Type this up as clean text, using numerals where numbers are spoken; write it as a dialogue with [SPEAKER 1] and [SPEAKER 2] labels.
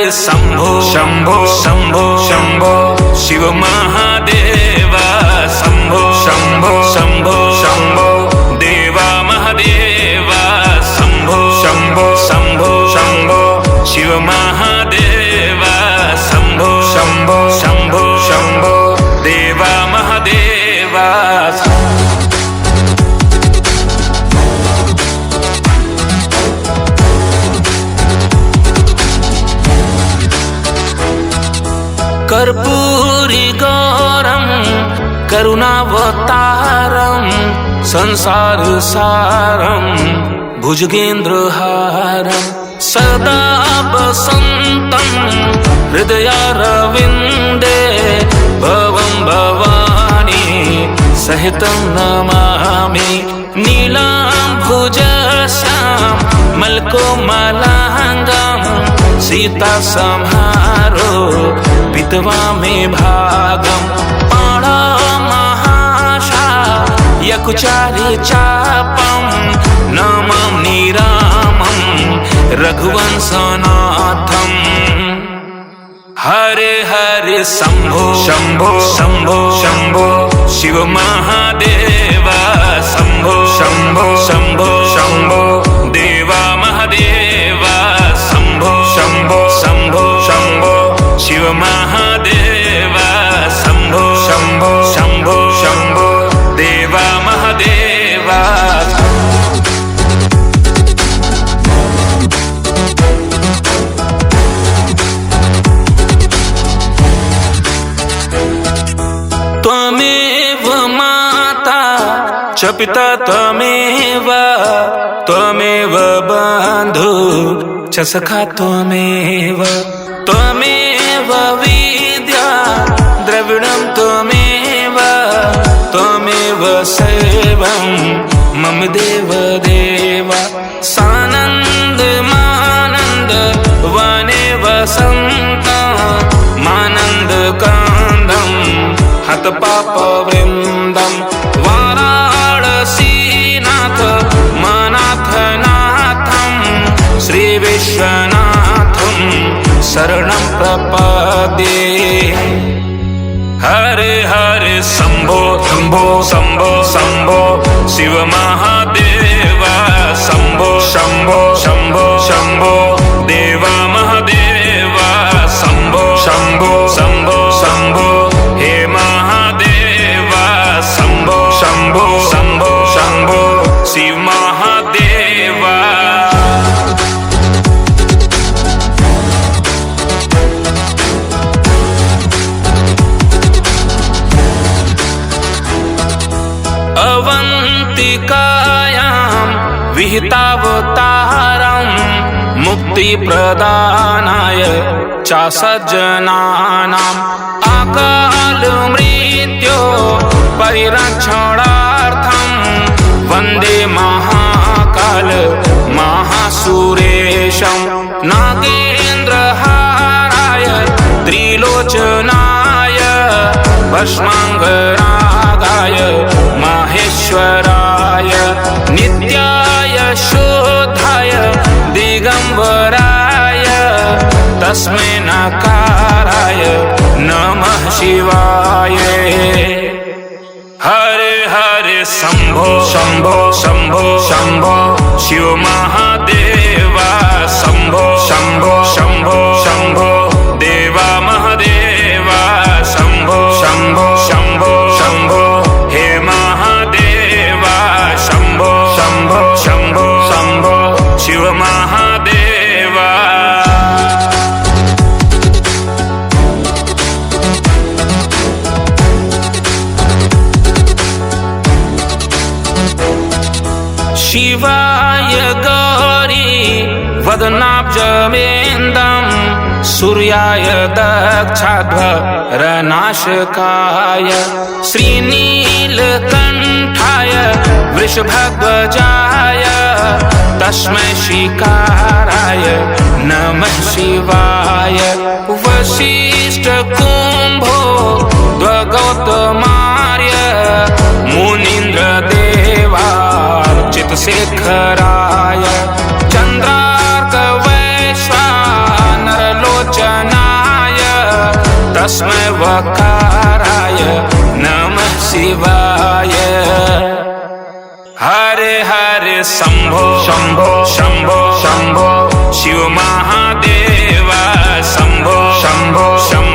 [SPEAKER 1] शंभो शंभो शंभो शंभो शिव महादेव शंभो शंभो शंभो शंभो देवा महादेव शंभो शंभो शंभो शंभो शिव महादेव शंभो शंभो शंभो शंभो देवा महादेव। कर्पूरी गौरम करुणावतारम संसार सारम भुजगेन्द्रहारम सदा वसन्तं हृदयारविन्दे भवं भवानी सहितं नमामि नीलाम्भुजश्याम मलकोमलांगम सीता संहारो विधवा में भागम पाणमहाशा यकुचारी चापम नमामि रामं रघुवंशनाथम। हरे हरे शंभो शंभो शंभो शंभो शिव महादेव शंभो शंभो शंभो शंभो देवा महादेव शंभो शंभो शंभो शंभो शिव महादेव शंभो शंभो शंभो शंभो देवा महादेव। त्वमेव माता च पिता त्वमेव त्वमेव बन्धु च सखा त्वमेव त्वमेव विद्या द्रविणं त्वमेव त्वमेव सर्वं मम देव देव। सानन्दमानन्द वने वसन्तं मानन्दकान्दं हतपापवृन्दं वाराणसीनाथ मनाथनाथं श्रीविश्वनाथं शरणं प्रपद्ये। हरे हरे शंभो शंभो शंभो शंभो शिव महादेव शंभो शंभो शंभो शंभो देवा महादेव शंभो शंभो शंभो शंभो हे महादेव शंभो शंभो शंभो शंभो शिव महादेव। अवंतिकायां विहितावतारं मुक्तिप्रदानाय च सज्जनानाम् अकाल मृत्यो परिरक्षणार्थं वन्दे महाकाल महासुरेशं नागेन्द्रहाराय त्रिलोचनाय भस्माङ्गरागाय माहेश्वराय नित्याय शुद्धाय दिगंबराय तस्मै नकाराय नमः शिवाय। हरे हरे शंभो शंभो शंभो शंभो शिव महादेव शंभो शंभो शंभो शंभो देवा महादेव शंभो शंभो शंभो शंभो हे महादेव शंभो शंभो शंभो शंभो शिव महादेव। शिवाय गौरी वदनाब्जमेन्दं सूर्याय दक्षाध्वरनाशकाय श्रीनीलकण्ठाय वृषभध्वजाय तस्मै श्रीकाराय नमः शिवाय। वसिष्ठकुम्भो द्वगौतमार्य मुनीन्द्रदेवार्चितशेखराय चन्द्रार्कवैश्वानरलोचनाय तस्मै वकाराय नमः शिवाय। हरे हरे शंभो शंभो शंभो शंभो शिव महादेव शंभो शंभो शंभो